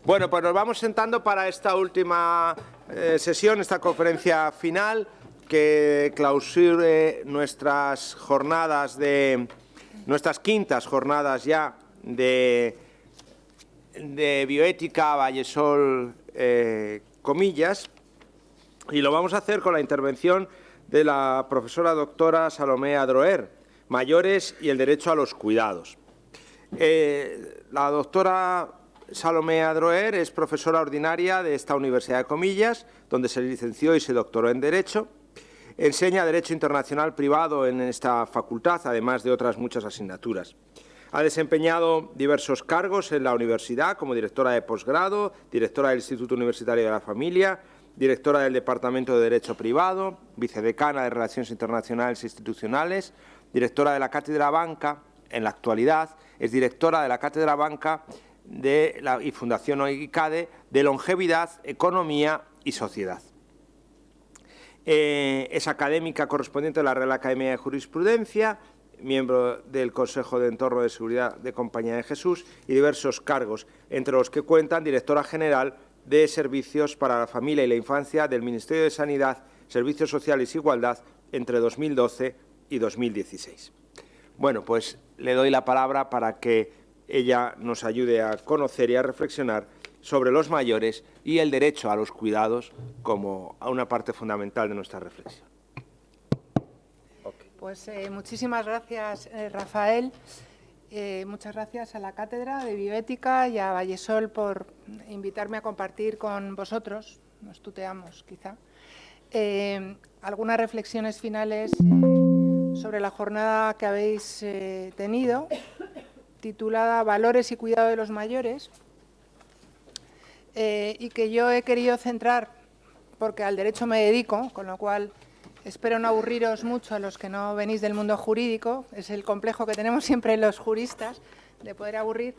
Bueno, pues nos vamos sentando para esta última sesión, esta conferencia final, que clausure nuestras quintas jornadas ya de bioética Vallesol Comillas, y lo vamos a hacer con la intervención de la profesora doctora Salomé Adroher, Mayores y el derecho a los cuidados. La doctora Salomé Adroher es profesora ordinaria de esta Universidad de Comillas, donde se licenció y se doctoró en Derecho. Enseña Derecho Internacional Privado en esta facultad, además de otras muchas asignaturas. Ha desempeñado diversos cargos en la universidad, como directora de posgrado, directora del Instituto Universitario de la Familia, directora del Departamento de Derecho Privado, vicedecana de Relaciones Internacionales e Institucionales, directora de la Cátedra Banca. En la actualidad es directora de la Cátedra Banca y Fundación OICADE de Longevidad, Economía y Sociedad. Es académica correspondiente de la Real Academia de Jurisprudencia, miembro del Consejo de Entorno de Seguridad de Compañía de Jesús y diversos cargos, entre los que cuentan directora general de Servicios para la Familia y la Infancia del Ministerio de Sanidad, Servicios Sociales e Igualdad entre 2012 y 2016. Bueno, pues le doy la palabra para que ella nos ayude a conocer y a reflexionar sobre los mayores y el derecho a los cuidados como a una parte fundamental de nuestra reflexión. Pues muchísimas gracias, Rafael. Muchas gracias a la Cátedra de Bioética y a Vallesol por invitarme a compartir con vosotros, nos tuteamos quizá, algunas reflexiones finales sobre la jornada que habéis tenido, titulada Valores y cuidado de los mayores, y que yo he querido centrar, porque al derecho me dedico, con lo cual espero no aburriros mucho a los que no venís del mundo jurídico, es el complejo que tenemos siempre los juristas, de poder aburrir.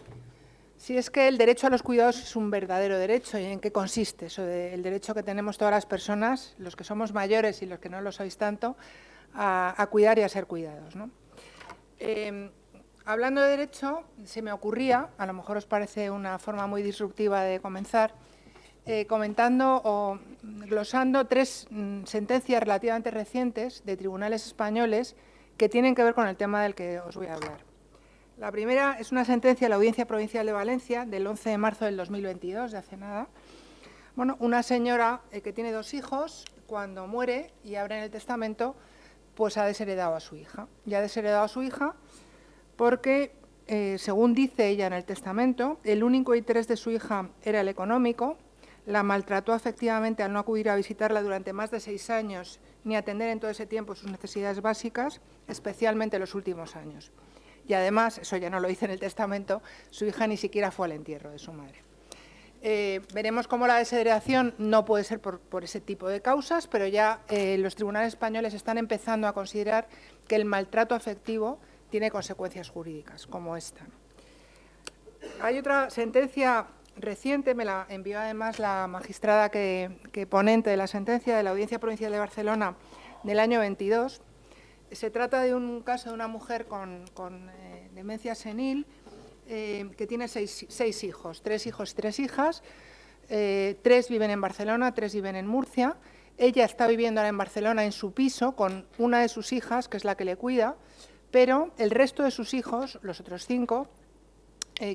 Si es que el derecho a los cuidados es un verdadero derecho, ¿y en qué consiste eso el derecho que tenemos todas las personas, los que somos mayores y los que no lo sois tanto, a cuidar y a ser cuidados, ¿no? Hablando de derecho, se me ocurría, a lo mejor os parece una forma muy disruptiva de comenzar, comentando o glosando tres sentencias relativamente recientes de tribunales españoles que tienen que ver con el tema del que os voy a hablar. La primera es una sentencia de la Audiencia Provincial de Valencia del 11 de marzo del 2022, de hace nada. Bueno, una señora que tiene dos hijos, cuando muere y abre en el testamento, pues ha desheredado a su hija. Y ha desheredado a su hija porque, según dice ella en el testamento, el único interés de su hija era el económico, la maltrató afectivamente al no acudir a visitarla durante más de 6 años ni atender en todo ese tiempo sus necesidades básicas, especialmente los últimos años. Y además, eso ya no lo dice en el testamento, su hija ni siquiera fue al entierro de su madre. Veremos cómo la desheredación no puede ser por ese tipo de causas, pero ya los tribunales españoles están empezando a considerar que el maltrato afectivo tiene consecuencias jurídicas, como esta. Hay otra sentencia reciente, me la envió además la magistrada que ponente de la sentencia de la Audiencia Provincial de Barcelona del año 22. Se trata de un caso de una mujer con demencia senil que tiene seis hijos, 3 hijos y 3 hijas, 3 viven en Barcelona, 3 viven en Murcia. Ella está viviendo ahora en Barcelona en su piso con una de sus hijas, que es la que le cuida, pero el resto de sus hijos, los otros 5,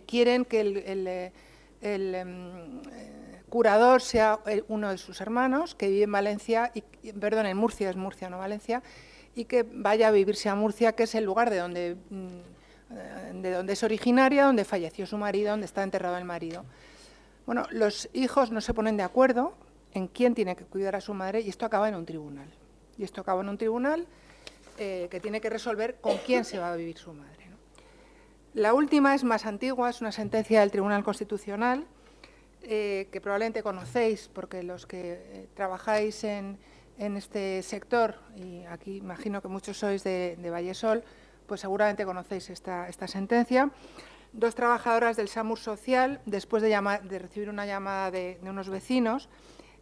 quieren que el curador sea uno de sus hermanos, que vive en Valencia, perdón, en Murcia, es Murcia, no Valencia, y que vaya a vivirse a Murcia, que es el lugar de donde es originaria, donde falleció su marido, donde está enterrado el marido. Bueno, los hijos no se ponen de acuerdo en quién tiene que cuidar a su madre y esto acaba en un tribunal. Y esto acaba en un tribunal que tiene que resolver con quién se va a vivir su madre, ¿no? La última es más antigua, es una sentencia del Tribunal Constitucional que probablemente conocéis porque los que trabajáis en este sector, y aquí imagino que muchos sois de Vallesol, pues seguramente conocéis esta sentencia. 2 trabajadoras del SAMUR Social, después de recibir una llamada de unos vecinos,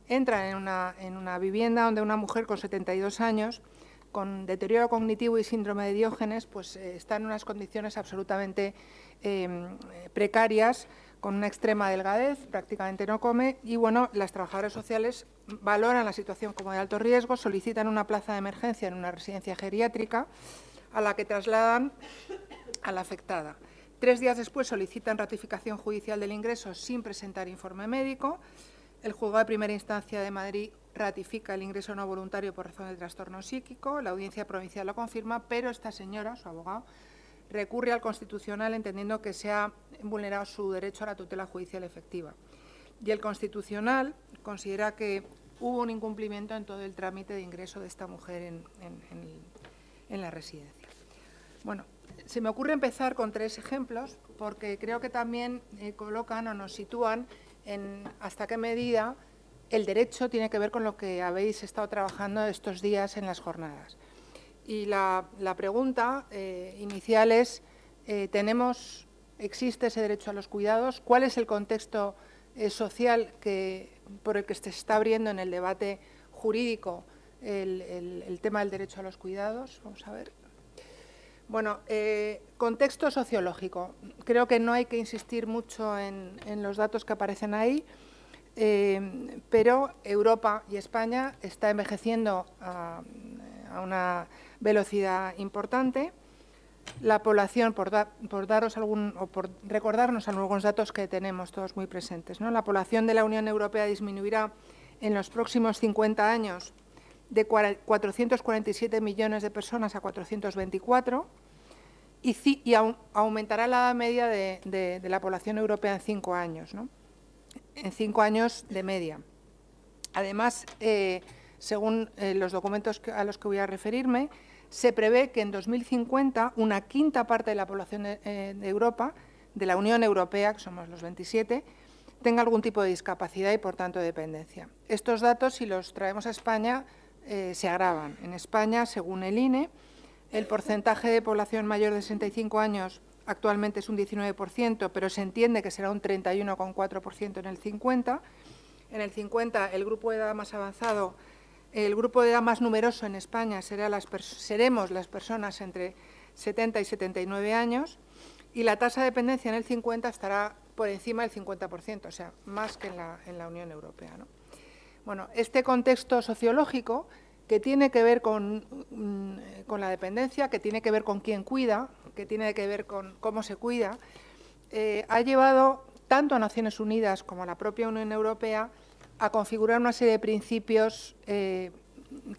entran en una vivienda donde una mujer con 72 años, con deterioro cognitivo y síndrome de Diógenes, pues está en unas condiciones absolutamente precarias, con una extrema delgadez, prácticamente no come, y bueno, las trabajadoras sociales valoran la situación como de alto riesgo, solicitan una plaza de emergencia en una residencia geriátrica a la que trasladan a la afectada. 3 días después solicitan ratificación judicial del ingreso sin presentar informe médico. El juzgado de primera instancia de Madrid ratifica el ingreso no voluntario por razón de trastorno psíquico, la audiencia provincial lo confirma, pero esta señora, su abogado, recurre al Constitucional entendiendo que se ha vulnerado su derecho a la tutela judicial efectiva. Y el Constitucional considera que hubo un incumplimiento en todo el trámite de ingreso de esta mujer en la residencia. Bueno, se me ocurre empezar con 3 ejemplos porque creo que también colocan o nos sitúan en hasta qué medida el derecho tiene que ver con lo que habéis estado trabajando estos días en las jornadas. Y la pregunta inicial es, ¿existe ese derecho a los cuidados? ¿Cuál es el contexto social por el que se está abriendo en el debate jurídico el tema del derecho a los cuidados? Vamos a ver. Bueno, contexto sociológico. Creo que no hay que insistir mucho en los datos que aparecen ahí, pero Europa y España está envejeciendo a una velocidad importante. La población, por recordarnos algunos datos que tenemos todos muy presentes, ¿no? La población de la Unión Europea disminuirá en los próximos 50 años de 447 millones de personas a 424 y aumentará la edad media de la población europea en 5 años, ¿no? En 5 años de media. Además, según los documentos a los que voy a referirme, se prevé que en 2050 una quinta parte de la población de Europa, de la Unión Europea, que somos los 27, tenga algún tipo de discapacidad y, por tanto, dependencia. Estos datos, si los traemos a España, se agravan. En España, según el INE, el porcentaje de población mayor de 65 años actualmente es un 19%, pero se entiende que será un 31,4% en el 50. En el 50, el grupo de edad más avanzado, el grupo de edad más numeroso en España seremos las personas entre 70 y 79 años, y la tasa de dependencia en el 50 estará por encima del 50%, o sea, más que en la Unión Europea, ¿no? Bueno, este contexto sociológico, que tiene que ver con la dependencia, que tiene que ver con quién cuida, que tiene que ver con cómo se cuida, ha llevado tanto a Naciones Unidas como a la propia Unión Europea a configurar una serie de principios que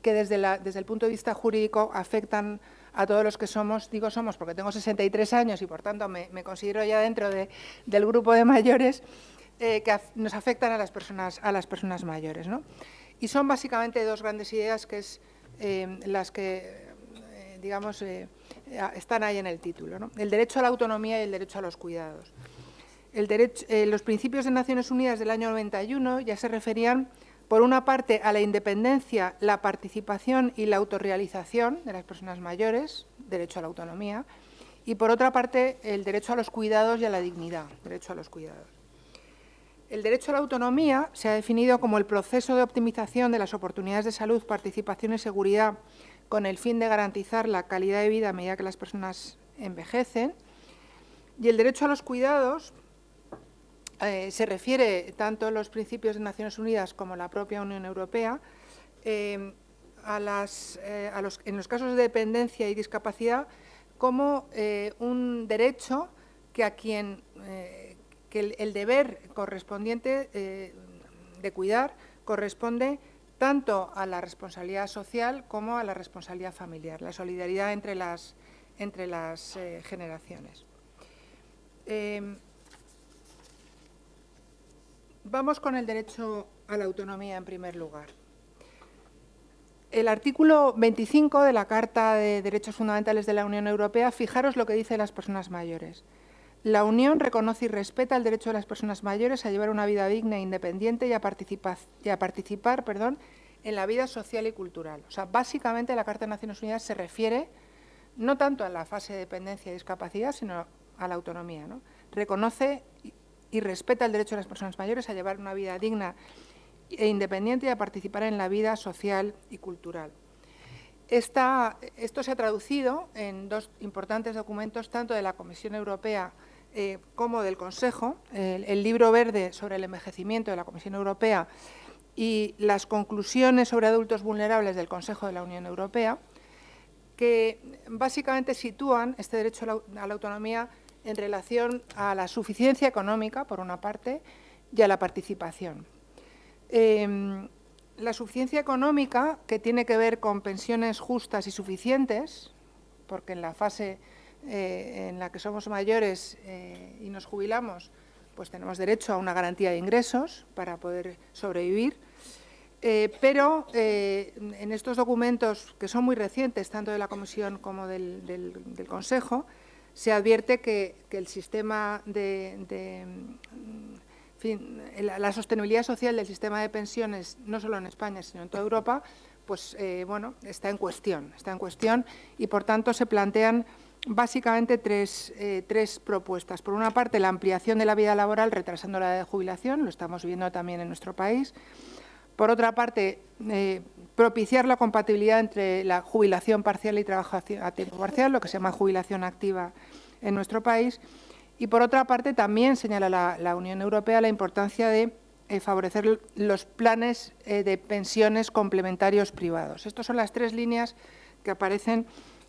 desde el punto de vista jurídico afectan a todos los que somos, digo somos porque tengo 63 años y por tanto me considero ya dentro del grupo de mayores, que nos afectan a las personas mayores, ¿no? Y son básicamente 2 grandes ideas que es las que, digamos, están ahí en el título, ¿no? El derecho a la autonomía y el derecho a los cuidados. Los principios de Naciones Unidas del año 91 ya se referían, por una parte, a la independencia, la participación y la autorrealización de las personas mayores, derecho a la autonomía, y por otra parte, el derecho a los cuidados y a la dignidad, derecho a los cuidados. El derecho a la autonomía se ha definido como el proceso de optimización de las oportunidades de salud, participación y seguridad con el fin de garantizar la calidad de vida a medida que las personas envejecen. Y el derecho a los cuidados se refiere tanto a los principios de Naciones Unidas como la propia Unión Europea en los casos de dependencia y discapacidad como un derecho que el deber correspondiente de cuidar corresponde tanto a la responsabilidad social como a la responsabilidad familiar, la solidaridad entre las generaciones. Vamos con el derecho a la autonomía en primer lugar. El artículo 25 de la Carta de Derechos Fundamentales de la Unión Europea, fijaros lo que dice las personas mayores. La Unión reconoce y respeta el derecho de las personas mayores a llevar una vida digna e independiente y a participar en la vida social y cultural. O sea, básicamente la Carta de Naciones Unidas se refiere no tanto a la fase de dependencia y discapacidad, sino a la autonomía, ¿no? Reconoce y respeta el derecho de las personas mayores a llevar una vida digna e independiente y a participar en la vida social y cultural. Esto se ha traducido en 2 importantes documentos, tanto de la Comisión Europea como del Consejo, el Libro Verde sobre el envejecimiento de la Comisión Europea y las conclusiones sobre adultos vulnerables del Consejo de la Unión Europea, que básicamente sitúan este derecho a la autonomía en relación a la suficiencia económica, por una parte, y a la participación. La suficiencia económica, que tiene que ver con pensiones justas y suficientes, porque en la fase en la que somos mayores y nos jubilamos, pues tenemos derecho a una garantía de ingresos para poder sobrevivir, pero en estos documentos, que son muy recientes, tanto de la Comisión como del Consejo, se advierte que el sistema la sostenibilidad social del sistema de pensiones, no solo en España, sino en toda Europa, pues bueno, está en cuestión y, por tanto, se plantean básicamente tres propuestas. Por una parte, la ampliación de la vida laboral retrasando la edad de jubilación, lo estamos viendo también en nuestro país. Por otra parte, propiciar la compatibilidad entre la jubilación parcial y trabajo a tiempo parcial, lo que se llama jubilación activa en nuestro país. Y, por otra parte, también señala la Unión Europea la importancia de favorecer los planes de pensiones complementarios privados. Estas son las tres líneas que aparecen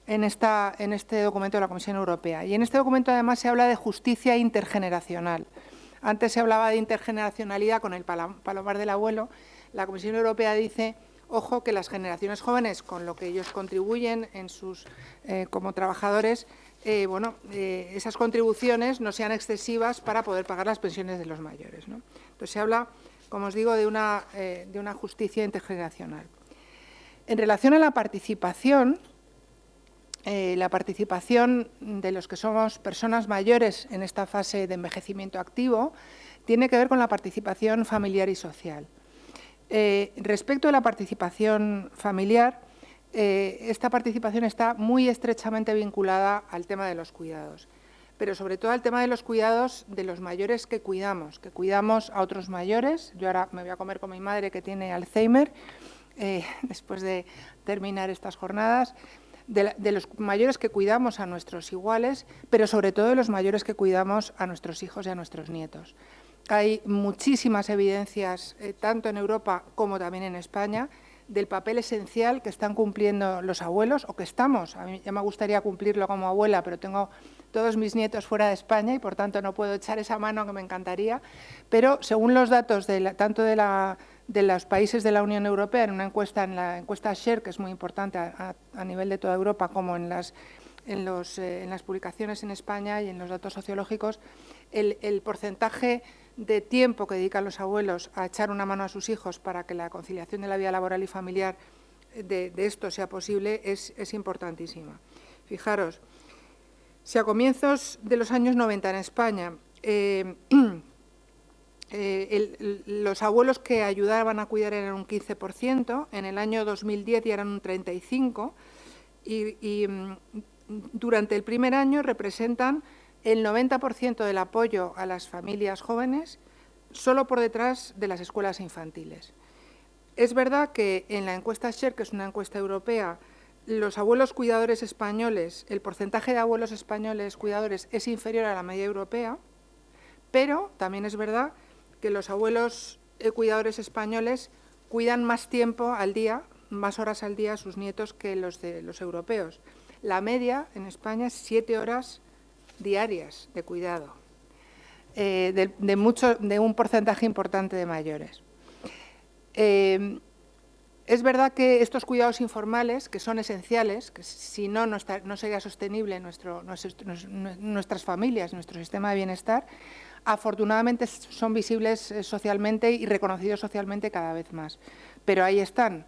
en este documento de la Comisión Europea. Y en este documento, además, se habla de justicia intergeneracional. Antes se hablaba de intergeneracionalidad con el palomar del abuelo. La Comisión Europea dice, ojo, que las generaciones jóvenes, con lo que ellos contribuyen como trabajadores, esas contribuciones no sean excesivas para poder pagar las pensiones de los mayores, ¿no? Entonces, se habla, como os digo, de una justicia intergeneracional. En relación a la participación de los que somos personas mayores en esta fase de envejecimiento activo tiene que ver con la participación familiar y social. Respecto a la participación familiar, esta participación está muy estrechamente vinculada al tema de los cuidados, pero sobre todo al tema de los cuidados de los mayores que cuidamos a otros mayores. Yo ahora me voy a comer con mi madre, que tiene Alzheimer, después de terminar estas jornadas, de los mayores que cuidamos a nuestros iguales, pero sobre todo de los mayores que cuidamos a nuestros hijos y a nuestros nietos. Hay muchísimas evidencias, tanto en Europa como también en España, del papel esencial que están cumpliendo los abuelos, o que estamos. A mí ya me gustaría cumplirlo como abuela, pero tengo todos mis nietos fuera de España y, por tanto, no puedo echar esa mano que me encantaría. Pero, según los datos tanto de los países de la Unión Europea, en la encuesta SHARE, que es muy importante a nivel de toda Europa, como en las publicaciones en España y en los datos sociológicos, el porcentaje de tiempo que dedican los abuelos a echar una mano a sus hijos para que la conciliación de la vida laboral y familiar de esto sea posible es importantísima. Fijaros, si a comienzos de los años 90 en España los abuelos que ayudaban a cuidar eran un 15%, en el año 2010 ya eran un 35%, y durante el primer año representan el 90% del apoyo a las familias jóvenes, solo por detrás de las escuelas infantiles. Es verdad que en la encuesta SHARE, que es una encuesta europea, los abuelos cuidadores españoles, el porcentaje de abuelos españoles cuidadores es inferior a la media europea, pero también es verdad que los abuelos cuidadores españoles cuidan más tiempo al día, más horas al día a sus nietos que los de los europeos. La media en España es 7 horas diarias de cuidado, de un porcentaje importante de mayores. Es verdad que estos cuidados informales, que son esenciales, que si no, no sería sostenible nuestras familias, nuestro sistema de bienestar, afortunadamente son visibles socialmente y reconocidos socialmente cada vez más. Pero ahí están.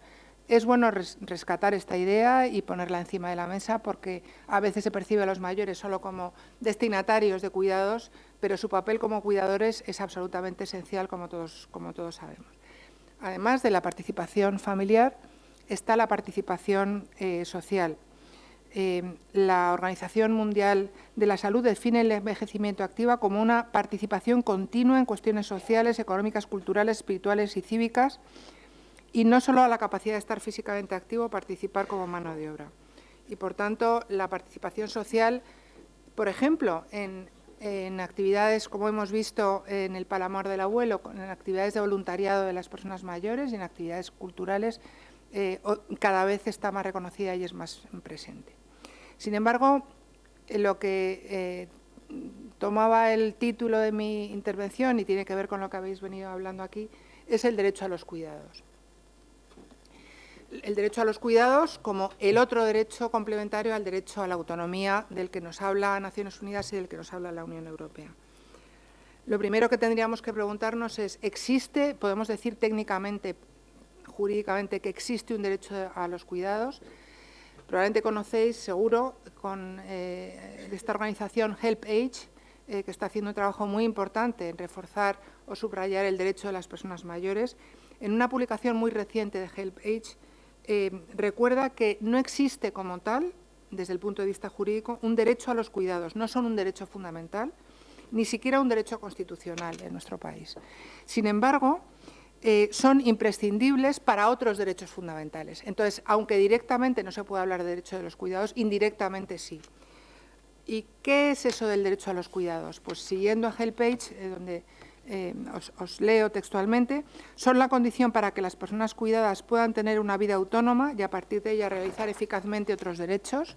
Es bueno rescatar esta idea y ponerla encima de la mesa, porque a veces se percibe a los mayores solo como destinatarios de cuidados, pero su papel como cuidadores es absolutamente esencial, como todos sabemos. Además de la participación familiar, está la participación social. La Organización Mundial de la Salud define el envejecimiento activo como una participación continua en cuestiones sociales, económicas, culturales, espirituales y cívicas, y no solo a la capacidad de estar físicamente activo, participar como mano de obra. Y, por tanto, la participación social, por ejemplo, en en actividades, como hemos visto en el Palamar del Abuelo, en actividades de voluntariado de las personas mayores y en actividades culturales, cada vez está más reconocida y es más presente. Sin embargo, lo que tomaba el título de mi intervención y tiene que ver con lo que habéis venido hablando aquí, es el derecho a los cuidados. El derecho a los cuidados como el otro derecho complementario al derecho a la autonomía del que nos habla Naciones Unidas y del que nos habla la Unión Europea. Lo primero que tendríamos que preguntarnos es, ¿existe, podemos decir técnicamente, jurídicamente, que existe un derecho a los cuidados? Probablemente conocéis, seguro, con esta organización HelpAge, que está haciendo un trabajo muy importante en reforzar o subrayar el derecho de las personas mayores. En una publicación muy reciente de HelpAge, recuerda que no existe como tal, desde el punto de vista jurídico, un derecho a los cuidados. No son un derecho fundamental, ni siquiera un derecho constitucional en nuestro país. Sin embargo, son imprescindibles para otros derechos fundamentales. Entonces, aunque directamente no se puede hablar de derecho de los cuidados, indirectamente sí. ¿Y qué es eso del derecho a los cuidados? Pues siguiendo a HelpAge, donde os leo textualmente, son la condición para que las personas cuidadas puedan tener una vida autónoma y a partir de ella realizar eficazmente otros derechos.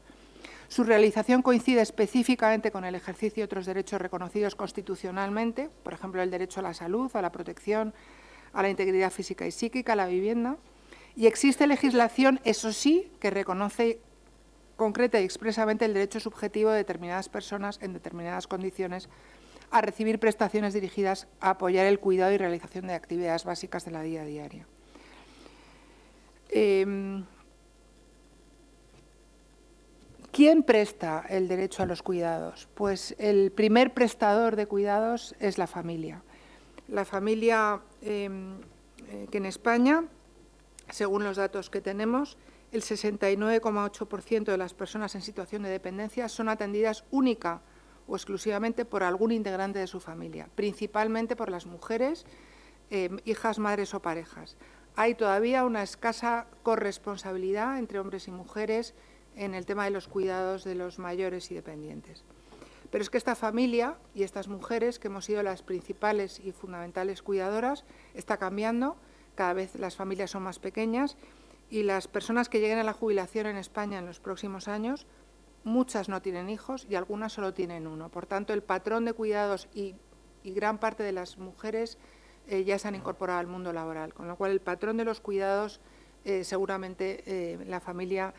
Su realización coincide específicamente con el ejercicio de otros derechos reconocidos constitucionalmente, por ejemplo, el derecho a la salud, a la protección, a la integridad física y psíquica, a la vivienda. Y existe legislación, eso sí, que reconoce concreta y expresamente el derecho subjetivo de determinadas personas en determinadas condiciones a recibir prestaciones dirigidas a apoyar el cuidado y realización de actividades básicas de la vida diaria. ¿Quién presta el derecho a los cuidados? Pues el primer prestador de cuidados es la familia. La familia que en España, según los datos que tenemos, el 69,8% de las personas en situación de dependencia son atendidas única o exclusivamente por algún integrante de su familia, principalmente por las mujeres, hijas, madres o parejas. Hay todavía una escasa corresponsabilidad entre hombres y mujeres en el tema de los cuidados de los mayores y dependientes. Pero es que esta familia y estas mujeres, que hemos sido las principales y fundamentales cuidadoras, está cambiando. Cada vez las familias son más pequeñas y las personas que lleguen a la jubilación en España en los próximos años, muchas no tienen hijos y algunas solo tienen uno. Por tanto, el patrón de cuidados y gran parte de las mujeres ya se han incorporado al mundo laboral, con lo cual el patrón de los cuidados seguramente la familia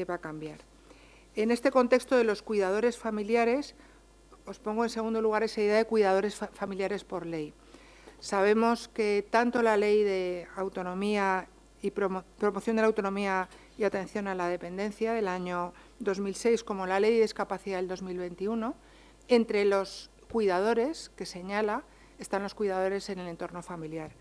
va a cambiar. En este contexto de los cuidadores familiares, os pongo en segundo lugar esa idea de cuidadores familiares por ley. Sabemos que tanto la Ley de Autonomía y Promoción de la Autonomía y Atención a la Dependencia del año 2006 como la Ley de Discapacidad del 2021, entre los cuidadores que señala están los cuidadores en el entorno familiar.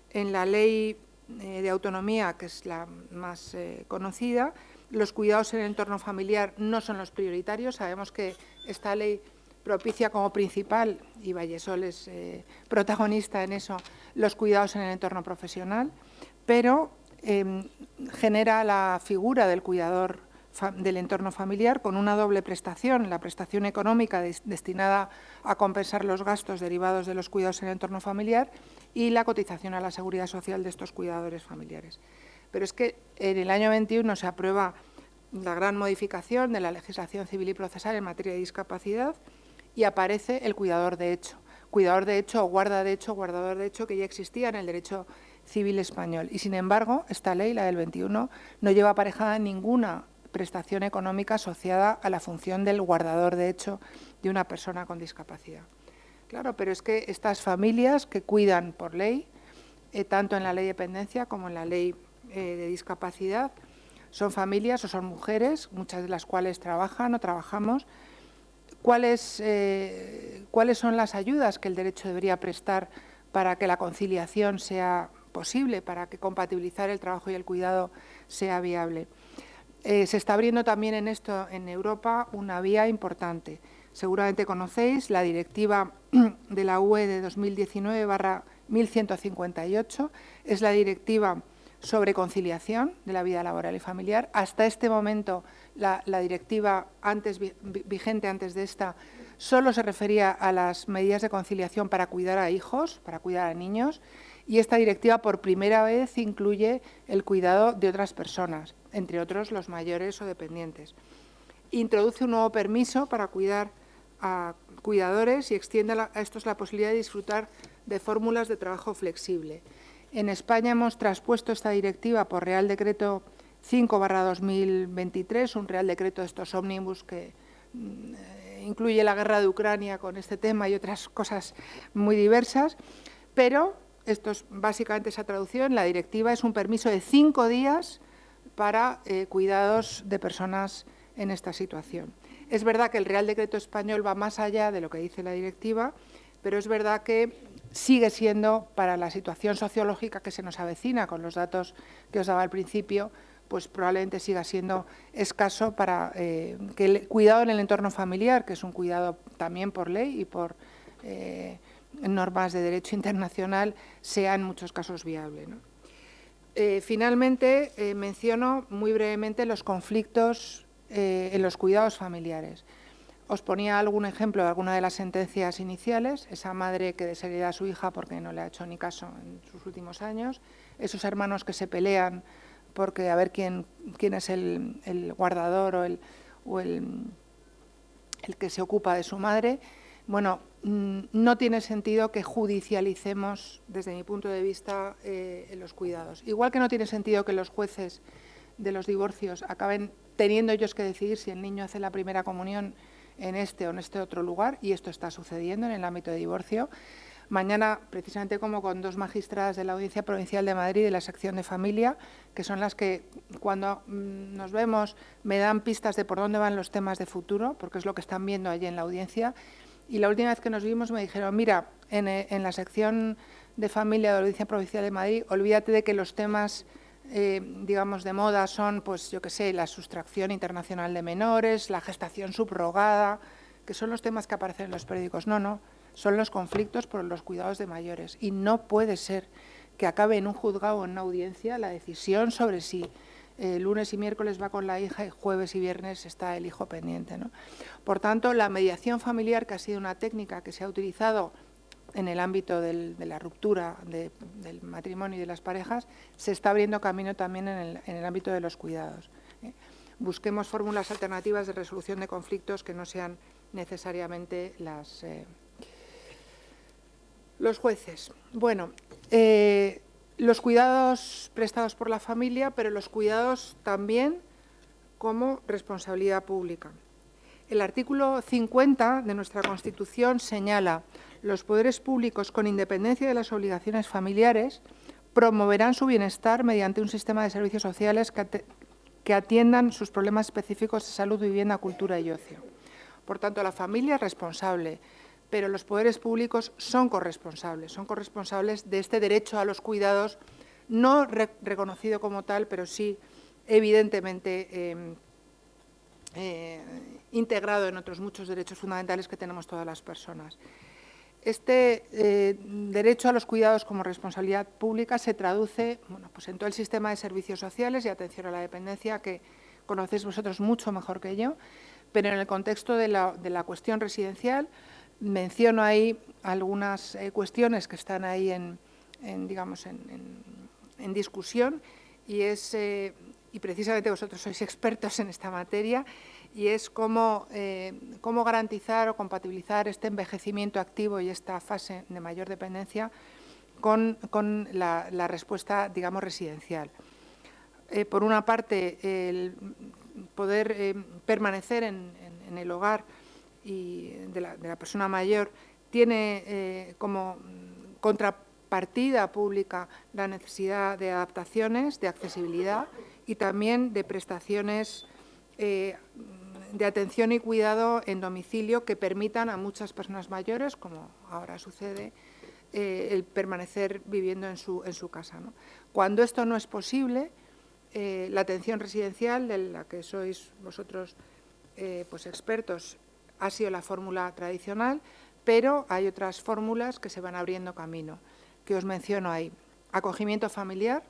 En la Ley de Autonomía, que es la más conocida, los cuidados en el entorno familiar no son los prioritarios. Sabemos que esta ley propicia como principal, y Vallesol es protagonista en eso, los cuidados en el entorno profesional, pero genera la figura del cuidador del entorno familiar con una doble prestación, la prestación económica destinada a compensar los gastos derivados de los cuidados en el entorno familiar y la cotización a la seguridad social de estos cuidadores familiares. Pero es que en el año 21 se aprueba la gran modificación de la legislación civil y procesal en materia de discapacidad y aparece el cuidador de hecho o guardador de hecho que ya existía en el derecho civil español. Y sin embargo, esta ley, la del 21, no lleva aparejada ninguna prestación económica asociada a la función del guardador de hecho de una persona con discapacidad. Claro, pero es que estas familias que cuidan por ley, tanto en la ley de dependencia como en la ley de discapacidad, son familias o son mujeres, muchas de las cuales trabajan o trabajamos. ¿Cuáles son las ayudas que el derecho debería prestar para que la conciliación sea posible, para que compatibilizar el trabajo y el cuidado sea viable? Se está abriendo también en esto en Europa una vía importante. Seguramente conocéis la directiva de la UE de 2019/1158, es la directiva sobre conciliación de la vida laboral y familiar. Hasta este momento, la directiva vigente antes de esta solo se refería a las medidas de conciliación para cuidar a hijos, para cuidar a niños, y esta directiva por primera vez incluye el cuidado de otras personas, entre otros los mayores o dependientes. Introduce un nuevo permiso para cuidar a cuidadores y extiende a estos la posibilidad de disfrutar de fórmulas de trabajo flexible. En España hemos traspuesto esta directiva por Real Decreto 5/2023, un Real Decreto de estos ómnibus que incluye la guerra de Ucrania con este tema y otras cosas muy diversas, pero esto es básicamente esa traducción. La directiva es un permiso de 5 días para cuidados de personas en esta situación. Es verdad que el Real Decreto español va más allá de lo que dice la directiva, pero es verdad que sigue siendo, para la situación sociológica que se nos avecina, con los datos que os daba al principio, pues probablemente siga siendo escaso para que el cuidado en el entorno familiar, que es un cuidado también por ley y por normas de derecho internacional, sea en muchos casos viable, ¿no? Finalmente, menciono muy brevemente los conflictos en los cuidados familiares. Os ponía algún ejemplo de alguna de las sentencias iniciales, esa madre que deshereda a su hija porque no le ha hecho ni caso en sus últimos años, esos hermanos que se pelean porque a ver quién es el guardador o el que se ocupa de su madre. Bueno, no tiene sentido que judicialicemos, desde mi punto de vista, los cuidados. Igual que no tiene sentido que los jueces de los divorcios acaben teniendo ellos que decidir si el niño hace la primera comunión en este o en este otro lugar, y esto está sucediendo en el ámbito de divorcio. Mañana, precisamente como con 2 magistradas de la Audiencia Provincial de Madrid de la sección de familia, que son las que cuando nos vemos me dan pistas de por dónde van los temas de futuro, porque es lo que están viendo allí en la audiencia. Y la última vez que nos vimos me dijeron, mira, en la sección de familia de la Audiencia Provincial de Madrid, olvídate de que los temas, digamos, de moda son, pues yo qué sé, la sustracción internacional de menores, la gestación subrogada, que son los temas que aparecen en los periódicos. No, son los conflictos por los cuidados de mayores. Y no puede ser que acabe en un juzgado o en una audiencia la decisión sobre si lunes y miércoles va con la hija y jueves y viernes está el hijo pendiente, ¿no? Por tanto, la mediación familiar, que ha sido una técnica que se ha utilizado en el ámbito de la ruptura del matrimonio y de las parejas, se está abriendo camino también en el ámbito de los cuidados. Busquemos fórmulas alternativas de resolución de conflictos que no sean necesariamente los jueces. Bueno, los cuidados prestados por la familia, pero los cuidados también como responsabilidad pública. El artículo 50 de nuestra Constitución señala: los poderes públicos, con independencia de las obligaciones familiares, promoverán su bienestar mediante un sistema de servicios sociales que atiendan sus problemas específicos de salud, vivienda, cultura y ocio. Por tanto, la familia es responsable, pero los poderes públicos son corresponsables de este derecho a los cuidados, no reconocido como tal, pero sí evidentemente integrado en otros muchos derechos fundamentales que tenemos todas las personas. Este derecho a los cuidados como responsabilidad pública se traduce, bueno, pues en todo el sistema de servicios sociales y atención a la dependencia, que conocéis vosotros mucho mejor que yo, pero en el contexto de la cuestión residencial menciono ahí algunas cuestiones que están ahí en discusión, y precisamente vosotros sois expertos en esta materia, y es cómo garantizar o compatibilizar este envejecimiento activo y esta fase de mayor dependencia con la respuesta, digamos, residencial. Por una parte, el poder permanecer en el hogar y de la persona mayor tiene como contrapartida pública la necesidad de adaptaciones, de accesibilidad y también de prestaciones de atención y cuidado en domicilio que permitan a muchas personas mayores, como ahora sucede, el permanecer viviendo en su casa, ¿no? Cuando esto no es posible, la atención residencial, de la que sois vosotros pues expertos, ha sido la fórmula tradicional, pero hay otras fórmulas que se van abriendo camino, que os menciono ahí. Acogimiento familiar.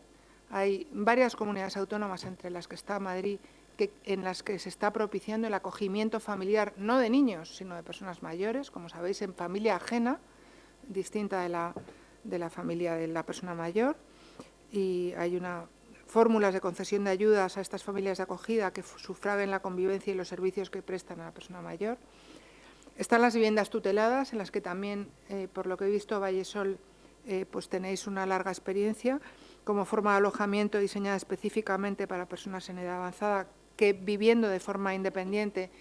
Hay varias comunidades autónomas, entre las que está Madrid, en las que se está propiciando el acogimiento familiar, no de niños, sino de personas mayores, como sabéis, en familia ajena, distinta de la familia de la persona mayor, y hay fórmulas de concesión de ayudas a estas familias de acogida que sufraguen la convivencia y los servicios que prestan a la persona mayor. Están las viviendas tuteladas, en las que también, por lo que he visto, Vallesol, pues tenéis una larga experiencia, como forma de alojamiento diseñada específicamente para personas en edad avanzada que, viviendo de forma independiente,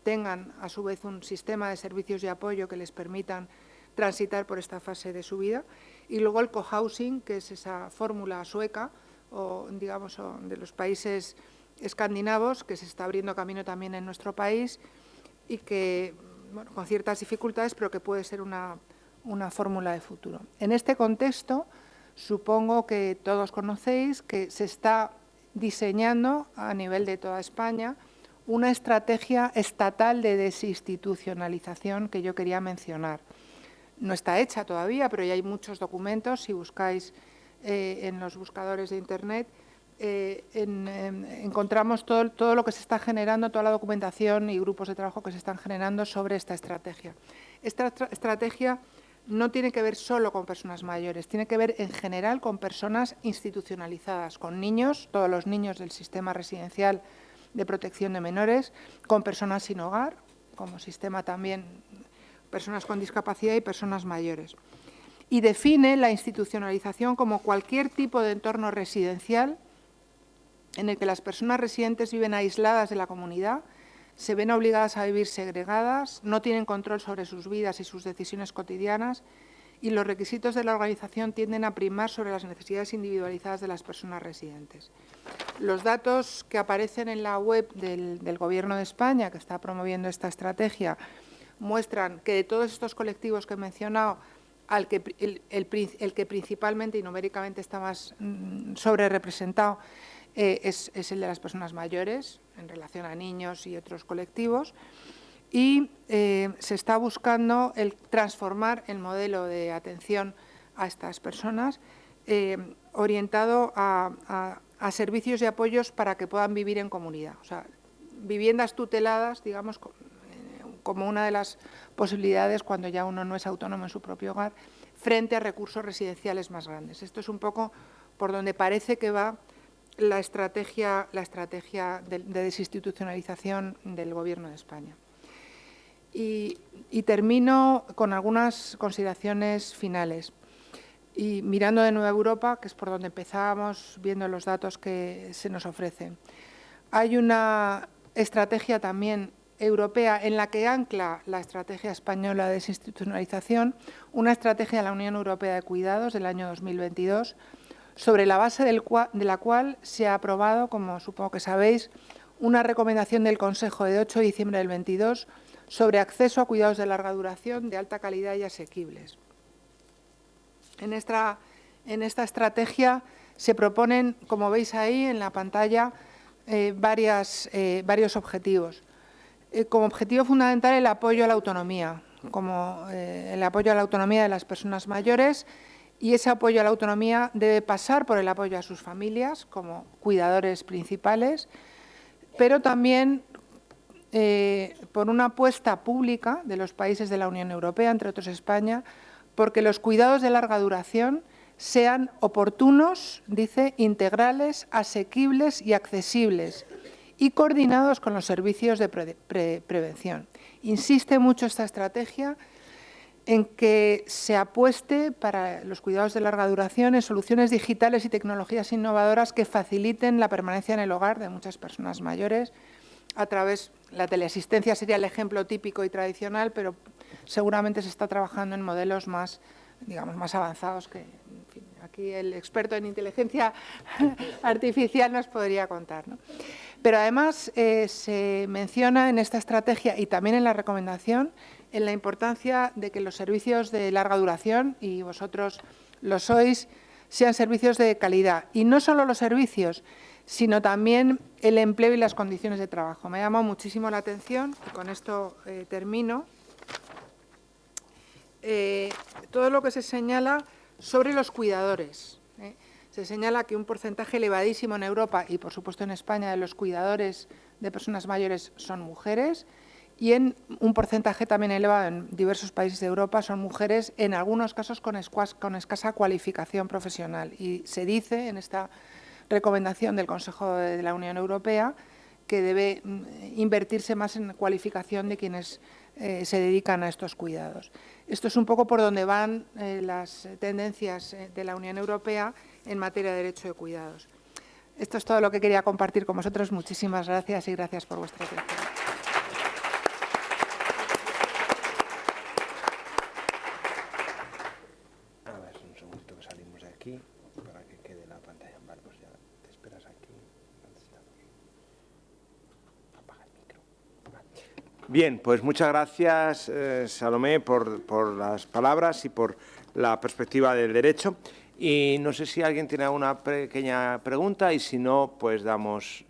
tengan a su vez un sistema de servicios y apoyo que les permitan transitar por esta fase de su vida. Y luego el cohousing, que es esa fórmula sueca o, digamos, de los países escandinavos, que se está abriendo camino también en nuestro país y que, bueno, con ciertas dificultades, pero que puede ser una fórmula de futuro. En este contexto, supongo que todos conocéis que se está diseñando a nivel de toda España una estrategia estatal de desinstitucionalización que yo quería mencionar. No está hecha todavía, pero ya hay muchos documentos. Si buscáis en los buscadores de Internet, encontramos todo lo que se está generando, toda la documentación y grupos de trabajo que se están generando sobre esta estrategia. Esta estrategia no tiene que ver solo con personas mayores, tiene que ver en general con personas institucionalizadas, con niños, todos los niños del sistema residencial de protección de menores, con personas sin hogar, como sistema también, personas con discapacidad y personas mayores. Y define la institucionalización como cualquier tipo de entorno residencial en el que las personas residentes viven aisladas de la comunidad, se ven obligadas a vivir segregadas, no tienen control sobre sus vidas y sus decisiones cotidianas, y los requisitos de la organización tienden a primar sobre las necesidades individualizadas de las personas residentes. Los datos que aparecen en la web del Gobierno de España, que está promoviendo esta estrategia, muestran que de todos estos colectivos que he mencionado, el que principalmente y numéricamente está más sobrerepresentado es el de las personas mayores, en relación a niños y otros colectivos, y se está buscando el transformar el modelo de atención a estas personas orientado a servicios y apoyos para que puedan vivir en comunidad. O sea, viviendas tuteladas, digamos, como una de las posibilidades cuando ya uno no es autónomo en su propio hogar, frente a recursos residenciales más grandes. Esto es un poco por donde parece que va la estrategia de desinstitucionalización del Gobierno de España. Y termino con algunas consideraciones finales. Y mirando de nuevo a Europa, que es por donde empezábamos, viendo los datos que se nos ofrecen. Hay una estrategia también europea en la que ancla la estrategia española de desinstitucionalización, una estrategia de la Unión Europea de Cuidados del año 2022, sobre la base de la cual se ha aprobado, como supongo que sabéis, una recomendación del Consejo de 8 de diciembre del 22 sobre acceso a cuidados de larga duración, de alta calidad y asequibles. En esta estrategia se proponen, como veis ahí en la pantalla, varios objetivos. Como objetivo fundamental, el apoyo a la autonomía, el apoyo a la autonomía de las personas mayores, y ese apoyo a la autonomía debe pasar por el apoyo a sus familias como cuidadores principales, pero también por una apuesta pública de los países de la Unión Europea, entre otros España, porque los cuidados de larga duración sean oportunos, dice, integrales, asequibles y accesibles, y coordinados con los servicios de prevención. Insiste mucho esta estrategia en que se apueste para los cuidados de larga duración en soluciones digitales y tecnologías innovadoras que faciliten la permanencia en el hogar de muchas personas mayores a través, la teleasistencia sería el ejemplo típico y tradicional, pero seguramente se está trabajando en modelos más, digamos, más avanzados que, en fin, aquí el experto en inteligencia artificial nos podría contar, ¿no? Pero además se menciona en esta estrategia y también en la recomendación en la importancia de que los servicios de larga duración, y vosotros lo sois, sean servicios de calidad. Y no solo los servicios, sino también el empleo y las condiciones de trabajo. Me ha llamado muchísimo la atención, y con esto termino, todo lo que se señala sobre los cuidadores. Se señala que un porcentaje elevadísimo en Europa y, por supuesto, en España, de los cuidadores de personas mayores son mujeres y en un porcentaje también elevado en diversos países de Europa son mujeres, en algunos casos con escasa cualificación profesional. Y se dice en esta recomendación del Consejo de la Unión Europea que debe invertirse más en cualificación de quienes se dedican a estos cuidados. Esto es un poco por donde van las tendencias de la Unión Europea en materia de derecho de cuidados. Esto es todo lo que quería compartir con vosotros. Muchísimas gracias y gracias por vuestra atención. A ver, un segundito que salimos de aquí para que quede la pantalla. Vale, pues ya te esperas aquí. Apaga el micro. Vale. Bien, pues muchas gracias, Salomé, por las palabras y por la perspectiva del derecho. Y no sé si alguien tiene alguna pequeña pregunta y si no, pues damos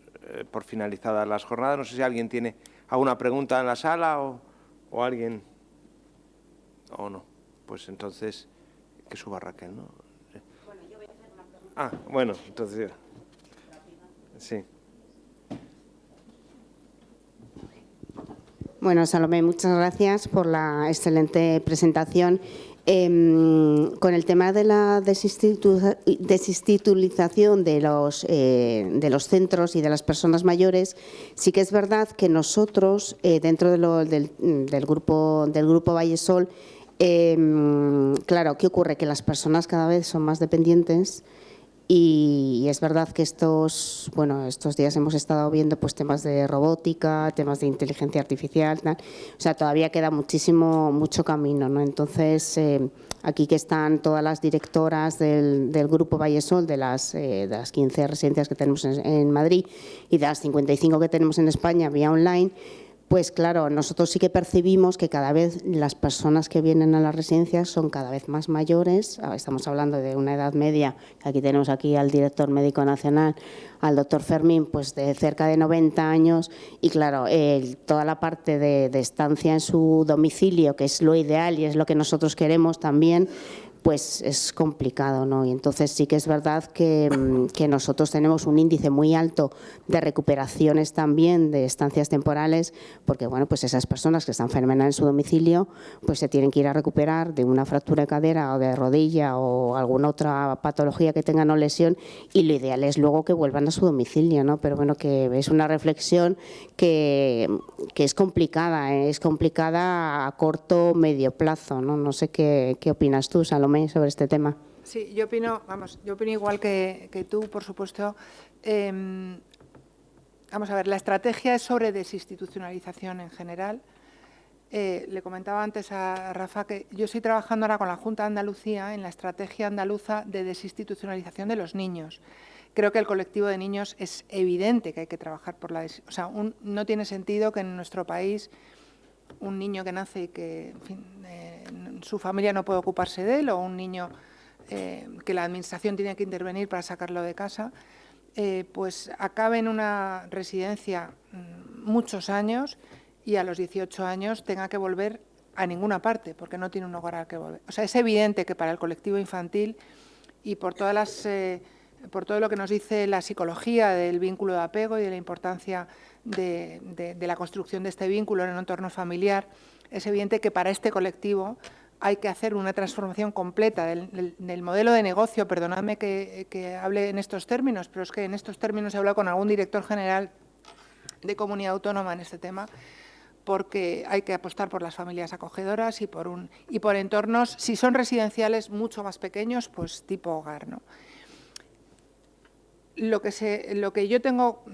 por finalizadas las jornadas. No sé si alguien tiene alguna pregunta en la sala o alguien o no. Pues entonces, que suba Raquel, ¿no? Bueno, yo voy a hacer una pregunta. Ah, bueno, entonces, sí. Bueno, Salomé, muchas gracias por la excelente presentación. Con el tema de la desinstitulización de los centros y de las personas mayores, sí que es verdad que nosotros, dentro del grupo Vallesol, claro, ¿qué ocurre? Que las personas cada vez son más dependientes. Y es verdad que estos días hemos estado viendo pues temas de robótica, temas de inteligencia artificial, tal. O sea, todavía queda mucho camino, ¿no? Entonces, aquí que están todas las directoras del grupo Vallesol, de las 15 residencias que tenemos en Madrid y de las 55 que tenemos en España vía online, pues claro, nosotros sí que percibimos que cada vez las personas que vienen a las residencias son cada vez más mayores. Estamos hablando de una edad media, aquí tenemos aquí al director médico nacional, al doctor Fermín, pues de cerca de 90 años. Y claro, toda la parte de estancia en su domicilio, que es lo ideal y es lo que nosotros queremos también, pues es complicado, ¿no? Y entonces sí que es verdad que nosotros tenemos un índice muy alto de recuperaciones también de estancias temporales, porque bueno, pues esas personas que están fenomenal en su domicilio, pues se tienen que ir a recuperar de una fractura de cadera o de rodilla o alguna otra patología que tengan o lesión, y lo ideal es luego que vuelvan a su domicilio, ¿no? Pero bueno, que es una reflexión que es complicada a corto o medio plazo, ¿no? No sé qué opinas tú, Salomé, sobre este tema. Sí, yo opino igual que tú, por supuesto. Vamos a ver, la estrategia es sobre desinstitucionalización en general. Le comentaba antes a Rafa que yo estoy trabajando ahora con la Junta de Andalucía en la estrategia andaluza de desinstitucionalización de los niños. Creo que el colectivo de niños es evidente que hay que trabajar por la... O sea, no tiene sentido que en nuestro país un niño que nace y que en fin, su familia no puede ocuparse de él, o un niño que la administración tiene que intervenir para sacarlo de casa, pues acabe en una residencia muchos años y a los 18 años tenga que volver a ninguna parte porque no tiene un hogar al que volver. O sea, es evidente que para el colectivo infantil y por todo lo que nos dice la psicología del vínculo de apego y de la importancia de la construcción de este vínculo en el entorno familiar, es evidente que para este colectivo hay que hacer una transformación completa del modelo de negocio. Perdonadme que hable en estos términos, pero es que en estos términos he hablado con algún director general de comunidad autónoma en este tema, porque hay que apostar por las familias acogedoras y por entornos, si son residenciales, mucho más pequeños, pues tipo hogar, ¿no? Lo que yo tengo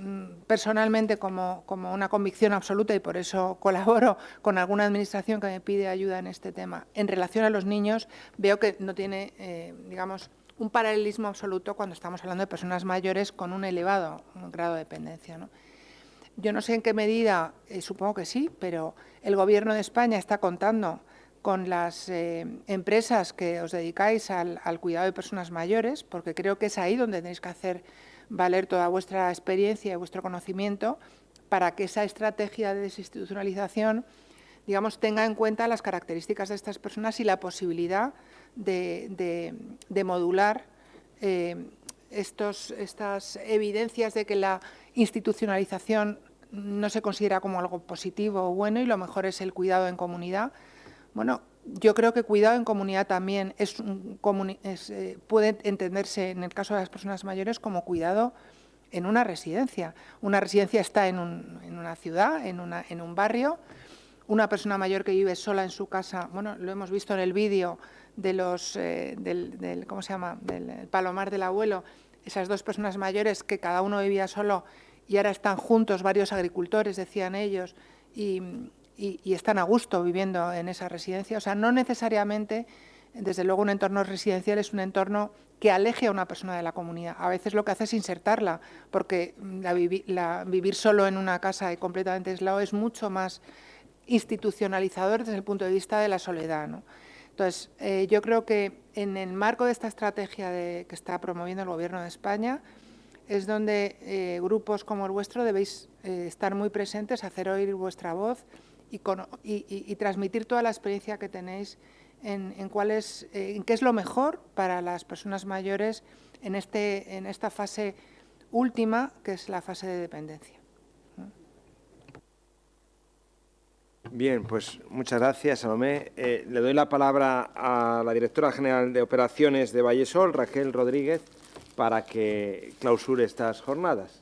personalmente como una convicción absoluta, y por eso colaboro con alguna administración que me pide ayuda en este tema, en relación a los niños, veo que no tiene, digamos, un paralelismo absoluto cuando estamos hablando de personas mayores con un elevado grado de dependencia, ¿no? Yo no sé en qué medida, supongo que sí, pero el Gobierno de España está contando con las empresas que os dedicáis al cuidado de personas mayores, porque creo que es ahí donde tenéis que hacer valer toda vuestra experiencia y vuestro conocimiento para que esa estrategia de desinstitucionalización, digamos, tenga en cuenta las características de estas personas y la posibilidad de modular estas evidencias de que la institucionalización no se considera como algo positivo o bueno y lo mejor es el cuidado en comunidad. Bueno, yo creo que cuidado en comunidad también puede entenderse en el caso de las personas mayores como cuidado en una residencia. Una residencia está en una ciudad, en un barrio. Una persona mayor que vive sola en su casa, bueno, lo hemos visto en el vídeo de ¿cómo se llama?, del Palomar del Abuelo, esas dos personas mayores que cada uno vivía solo y ahora están juntos, varios agricultores, decían ellos, y están a gusto viviendo en esa residencia. O sea, no necesariamente, desde luego, un entorno residencial es un entorno que aleje a una persona de la comunidad. A veces lo que hace es insertarla, porque vivir solo en una casa y completamente aislado es mucho más institucionalizador desde el punto de vista de la soledad, ¿no? Entonces, yo creo que en el marco de esta estrategia que está promoviendo el Gobierno de España es donde grupos como el vuestro debéis estar muy presentes, hacer oír vuestra voz y transmitir toda la experiencia que tenéis en qué es lo mejor para las personas mayores en esta fase última, que es la fase de dependencia. Bien, pues muchas gracias, Salomé. Le doy la palabra a la directora general de Operaciones de Vallesol, Raquel Rodríguez, para que clausure estas jornadas.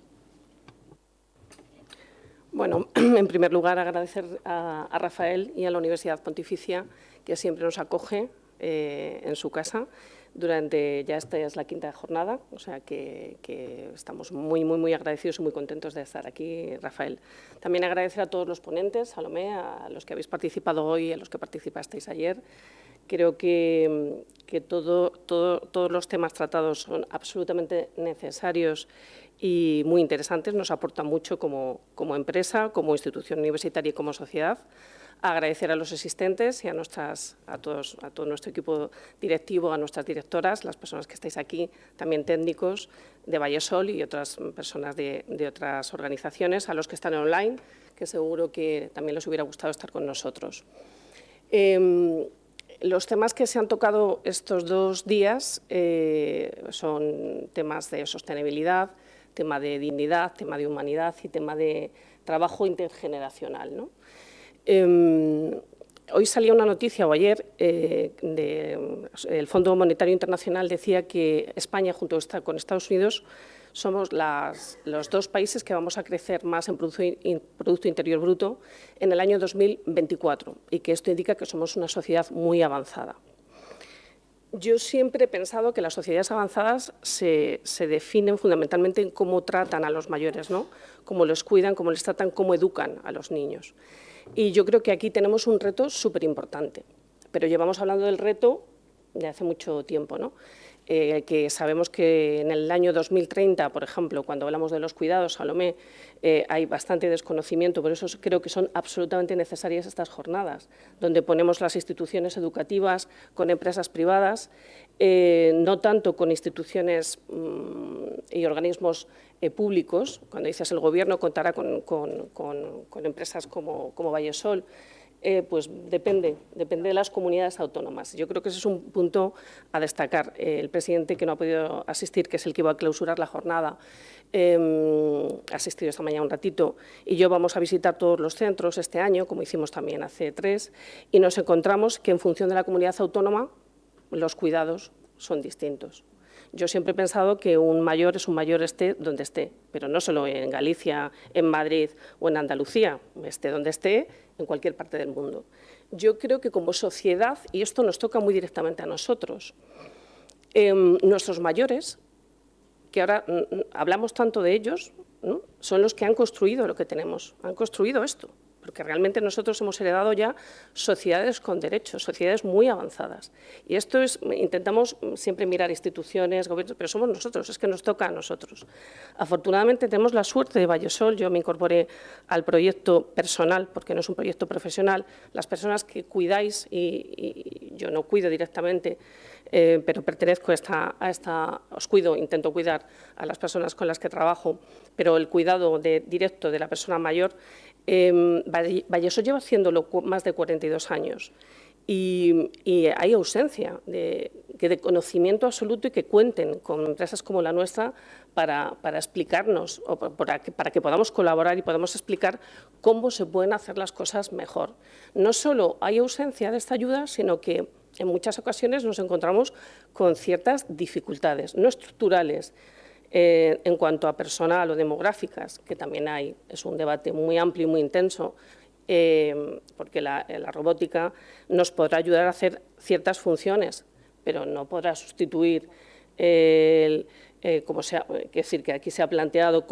Bueno, en primer lugar, agradecer a Rafael y a la Universidad Pontificia, que siempre nos acoge en su casa. Ya esta es la quinta jornada, o sea que estamos muy agradecidos y muy contentos de estar aquí, Rafael. También agradecer a todos los ponentes, Salomé, a los que habéis participado hoy, a los que participasteis ayer. Creo que todos los temas tratados son absolutamente necesarios y muy interesantes, nos aportan mucho como empresa, como institución universitaria y como sociedad. Agradecer a los asistentes y a todo nuestro equipo directivo, a nuestras directoras, las personas que estáis aquí, también técnicos de Vallesol y otras personas de otras organizaciones, a los que están online, que seguro que también les hubiera gustado estar con nosotros. Los temas que se han tocado estos 2 días son temas de sostenibilidad, tema de dignidad, tema de humanidad y tema de trabajo intergeneracional, ¿no? Hoy salía una noticia, o ayer, el Fondo Monetario Internacional decía que España, junto con Estados Unidos, somos los 2 países que vamos a crecer más en Producto Interior Bruto en el año 2024 y que esto indica que somos una sociedad muy avanzada. Yo siempre he pensado que las sociedades avanzadas se definen fundamentalmente en cómo tratan a los mayores, ¿no? Cómo los cuidan, cómo les tratan, cómo educan a los niños. Y yo creo que aquí tenemos un reto súper importante, pero llevamos hablando del reto de hace mucho tiempo, ¿no? Que sabemos que en el año 2030, por ejemplo, cuando hablamos de los cuidados, Salomé, hay bastante desconocimiento, por eso creo que son absolutamente necesarias estas jornadas, donde ponemos las instituciones educativas con empresas privadas, no tanto con instituciones y organismos públicos. Cuando dices el Gobierno contará con empresas como Vallesol, pues depende de las comunidades autónomas. Yo creo que ese es un punto a destacar. El presidente, que no ha podido asistir, que es el que iba a clausurar la jornada, ha asistido esta mañana un ratito, y yo vamos a visitar todos los centros este año, como hicimos también hace 3, y nos encontramos que en función de la comunidad autónoma los cuidados son distintos. Yo siempre he pensado que un mayor es un mayor esté donde esté, pero no solo en Galicia, en Madrid o en Andalucía, esté donde esté, en cualquier parte del mundo. Yo creo que como sociedad, y esto nos toca muy directamente a nosotros, nuestros mayores, que ahora hablamos tanto de ellos, ¿no? Son los que han construido lo que tenemos, han construido esto. Porque realmente nosotros hemos heredado ya sociedades con derechos, sociedades muy avanzadas. Y esto intentamos siempre mirar instituciones, gobiernos, pero somos nosotros, es que nos toca a nosotros. Afortunadamente tenemos la suerte de Vallesol, yo me incorporé al proyecto personal, porque no es un proyecto profesional, las personas que cuidáis, y yo no cuido directamente, pero pertenezco os cuido, intento cuidar a las personas con las que trabajo, pero el cuidado directo de la persona mayor, Vallesol lleva haciéndolo más de 42 años y hay ausencia de conocimiento absoluto y que cuenten con empresas como la nuestra para explicarnos o para que podamos colaborar y podamos explicar cómo se pueden hacer las cosas mejor. No solo hay ausencia de esta ayuda, sino que en muchas ocasiones nos encontramos con ciertas dificultades, no estructurales, en cuanto a personal o demográficas, que también hay, es un debate muy amplio y muy intenso, porque la robótica nos podrá ayudar a hacer ciertas funciones, pero no podrá sustituir decir que aquí se ha planteado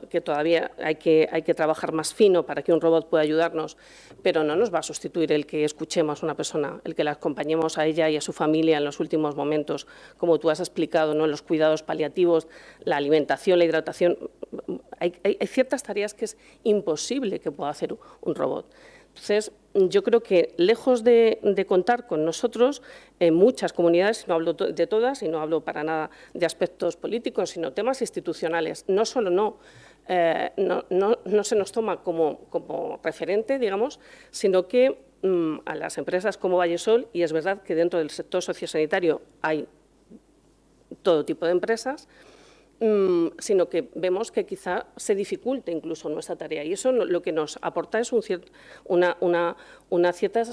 que todavía hay que trabajar más fino para que un robot pueda ayudarnos, pero no nos va a sustituir el que escuchemos a una persona, el que la acompañemos a ella y a su familia en los últimos momentos, como tú has explicado, ¿no? Los cuidados paliativos, la alimentación, la hidratación. Hay ciertas tareas que es imposible que pueda hacer un robot. Entonces, yo creo que lejos de contar con nosotros, en muchas comunidades, no hablo de todas y no hablo para nada de aspectos políticos, sino temas institucionales, no solo no se nos toma como referente, digamos, sino que a las empresas como Vallesol, y es verdad que dentro del sector sociosanitario hay todo tipo de empresas, sino que vemos que quizá se dificulte incluso nuestra tarea. Y eso lo que nos aporta es una cierta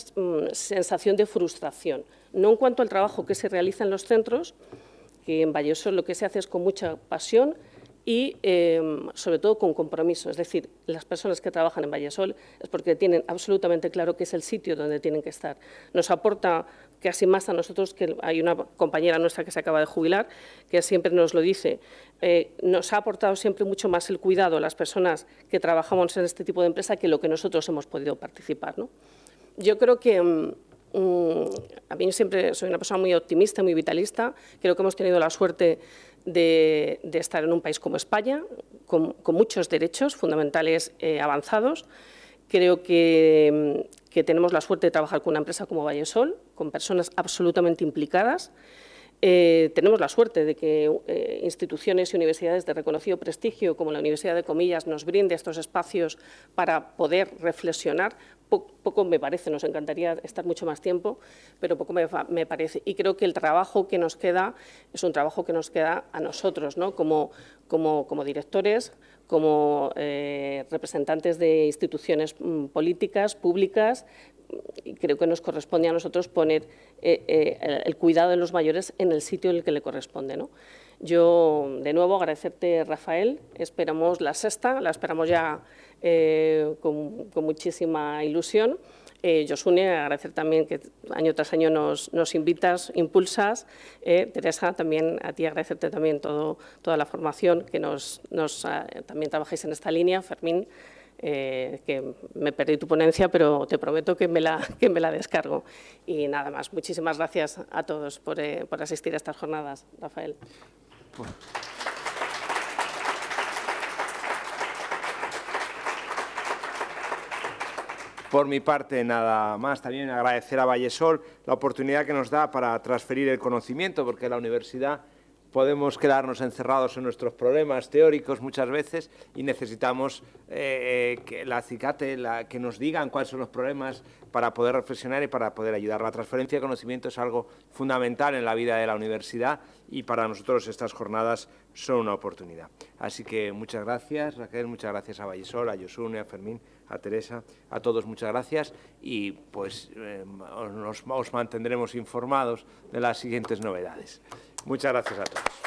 sensación de frustración, no en cuanto al trabajo que se realiza en los centros, que en Vallesol lo que se hace es con mucha pasión y, sobre todo, con compromiso. Es decir, las personas que trabajan en Vallesol es porque tienen absolutamente claro que es el sitio donde tienen que estar. Nos aporta casi más a nosotros, que hay una compañera nuestra que se acaba de jubilar, que siempre nos lo dice, nos ha aportado siempre mucho más el cuidado a las personas que trabajamos en este tipo de empresa que lo que nosotros hemos podido participar, ¿no? Yo creo que a mí siempre soy una persona muy optimista, muy vitalista. Creo que hemos tenido la suerte de estar en un país como España, con muchos derechos fundamentales avanzados. Creo que tenemos la suerte de trabajar con una empresa como Vallesol, con personas absolutamente implicadas. Tenemos la suerte de que instituciones y universidades de reconocido prestigio, como la Universidad de Comillas, nos brinde estos espacios para poder reflexionar. Poco me parece, nos encantaría estar mucho más tiempo, pero poco me parece. Y creo que el trabajo que nos queda es un trabajo que nos queda a nosotros, ¿no? Como directores, como representantes de instituciones políticas, públicas, y creo que nos corresponde a nosotros poner el cuidado de los mayores en el sitio en el que le corresponde, ¿no? Yo, de nuevo, agradecerte, Rafael. Esperamos la sexta, la esperamos ya con muchísima ilusión. Josune, agradecer también que año tras año nos invitas, impulsas. Teresa, también a ti agradecerte también toda la formación que también trabajáis en esta línea. Fermín, que me perdí tu ponencia, pero te prometo que me la descargo. Y nada más, muchísimas gracias a todos por asistir a estas jornadas, Rafael. Por mi parte, nada más. También agradecer a Vallesol la oportunidad que nos da para transferir el conocimiento, porque la universidad podemos quedarnos encerrados en nuestros problemas teóricos muchas veces y necesitamos que la acicate, que nos digan cuáles son los problemas para poder reflexionar y para poder ayudar. La transferencia de conocimiento es algo fundamental en la vida de la universidad y para nosotros estas jornadas son una oportunidad. Así que muchas gracias, Raquel, muchas gracias a Vallesol, a Josune, a Fermín, a Teresa, a todos muchas gracias y pues os mantendremos informados de las siguientes novedades. Muchas gracias a todos.